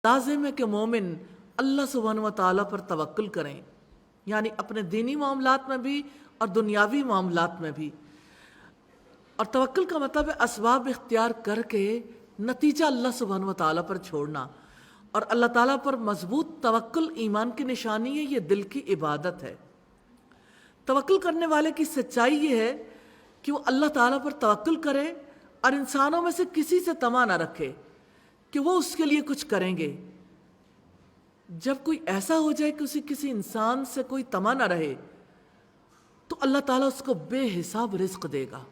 لازم ہے کہ مومن اللہ سبحانہ و تعالیٰ پر توکل کریں، یعنی اپنے دینی معاملات میں بھی اور دنیاوی معاملات میں بھی۔ اور توکل کا مطلب ہے اسباب اختیار کر کے نتیجہ اللہ سبحانہ و تعالیٰ پر چھوڑنا، اور اللہ تعالیٰ پر مضبوط توکل ایمان کی نشانی ہے، یہ دل کی عبادت ہے۔ توکل کرنے والے کی سچائی یہ ہے کہ وہ اللہ تعالیٰ پر توکل کرے اور انسانوں میں سے کسی سے طمع نہ رکھے کہ وہ اس کے لیے کچھ کریں گے۔ جب کوئی ایسا ہو جائے کہ اسے کسی انسان سے کوئی طمع نہ رہے تو اللہ تعالیٰ اس کو بے حساب رزق دے گا،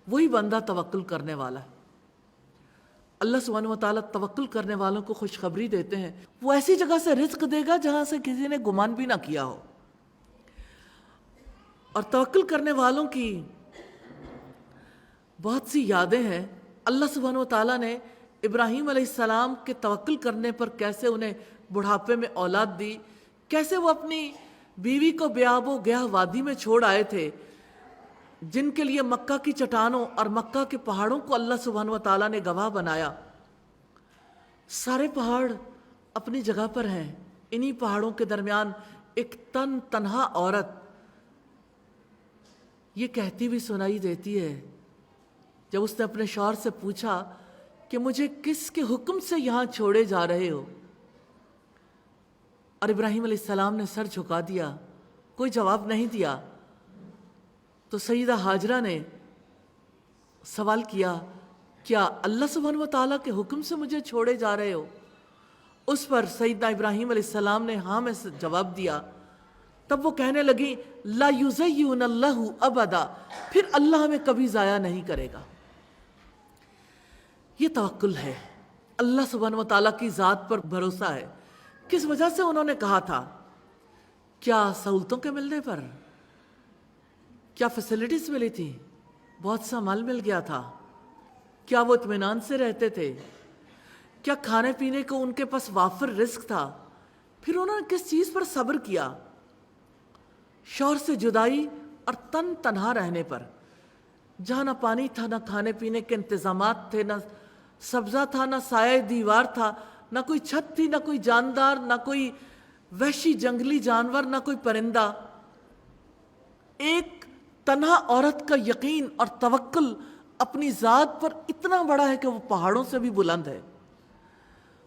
وہی بندہ توکل کرنے والا ہے۔ اللہ سبحانہ و تعالیٰ توکل کرنے والوں کو خوشخبری دیتے ہیں، وہ ایسی جگہ سے رزق دے گا جہاں سے کسی نے گمان بھی نہ کیا ہو۔ اور توکل کرنے والوں کی بہت سی یادیں ہیں۔ اللہ سبحانہ و تعالیٰ نے ابراہیم علیہ السلام کے توکل کرنے پر کیسے انہیں بڑھاپے میں اولاد دی، کیسے وہ اپنی بیوی کو بے آب و گیاہ وادی میں چھوڑ آئے تھے، جن کے لیے مکہ کی چٹانوں اور مکہ کے پہاڑوں کو اللہ سبحانہ و تعالیٰ نے گواہ بنایا۔ سارے پہاڑ اپنی جگہ پر ہیں، انہی پہاڑوں کے درمیان ایک تنہا عورت یہ کہتی بھی سنائی دیتی ہے جب اس نے اپنے شوہر سے پوچھا کہ مجھے کس کے حکم سے یہاں چھوڑے جا رہے ہو، اور ابراہیم علیہ السلام نے سر جھکا دیا، کوئی جواب نہیں دیا۔ تو سیدہ ہاجرہ نے سوال کیا، کیا اللہ سبحانہ و تعالیٰ کے حکم سے مجھے چھوڑے جا رہے ہو؟ اس پر سیدنا ابراہیم علیہ السلام نے ہاں میں سے جواب دیا۔ تب وہ کہنے لگی لا یضیعن اللہ ابدا، پھر اللہ ہمیں کبھی ضائع نہیں کرے گا۔ یہ توکل ہے، اللہ سبحانہ و تعالیٰ کی ذات پر بھروسہ ہے۔ کس وجہ سے انہوں نے کہا تھا؟ کیا سہولتوں کے ملنے پر؟ کیا فیسلٹیز ملی تھی؟ بہت سا مال مل گیا تھا؟ کیا وہ اطمینان سے رہتے تھے؟ کیا کھانے پینے کو ان کے پاس وافر رزق تھا؟ پھر انہوں نے کس چیز پر صبر کیا؟ شوہر سے جدائی اور تنہا رہنے پر، جہاں نہ پانی تھا، نہ کھانے پینے کے انتظامات تھے، نہ سبزہ تھا، نہ سایہ دیوار تھا، نہ کوئی چھت تھی، نہ کوئی جاندار، نہ کوئی وحشی جنگلی جانور، نہ کوئی پرندہ۔ ایک تنہا عورت کا یقین اور توکل اپنی ذات پر اتنا بڑا ہے کہ وہ پہاڑوں سے بھی بلند ہے۔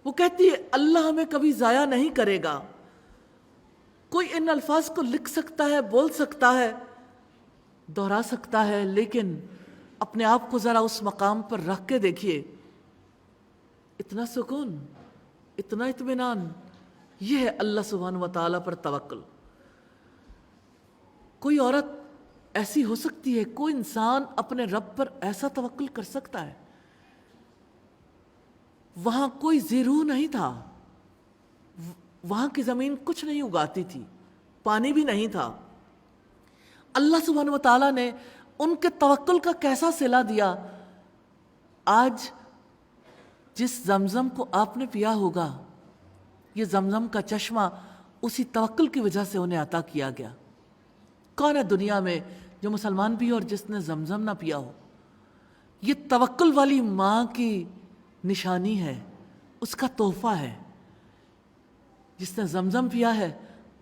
وہ کہتی ہے اللہ ہمیں کبھی ضائع نہیں کرے گا۔ کوئی ان الفاظ کو لکھ سکتا ہے، بول سکتا ہے، دہرا سکتا ہے، لیکن اپنے آپ کو ذرا اس مقام پر رکھ کے دیکھیے، اتنا سکون، اتنا اطمینان، یہ ہے اللہ سبحانہ و تعالیٰ پر توکل۔ کوئی عورت ایسی ہو سکتی ہے، کوئی انسان اپنے رب پر ایسا توکل کر سکتا ہے۔ وہاں کوئی زیرو نہیں تھا، وہاں کی زمین کچھ نہیں اگاتی تھی، پانی بھی نہیں تھا۔ اللہ سبحانہ و تعالیٰ نے ان کے توکل کا کیسا صلہ دیا۔ آج جس زمزم کو آپ نے پیا ہوگا، یہ زمزم کا چشمہ اسی توکل کی وجہ سے انہیں عطا کیا گیا۔ کون ہے دنیا میں جو مسلمان بھی ہو اور جس نے زمزم نہ پیا ہو؟ یہ توکل والی ماں کی نشانی ہے، اس کا تحفہ ہے۔ جس نے زمزم پیا ہے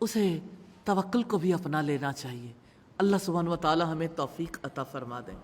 اسے توکل کو بھی اپنا لینا چاہیے۔ اللہ سبحانہ و تعالی ہمیں توفیق عطا فرما دیں۔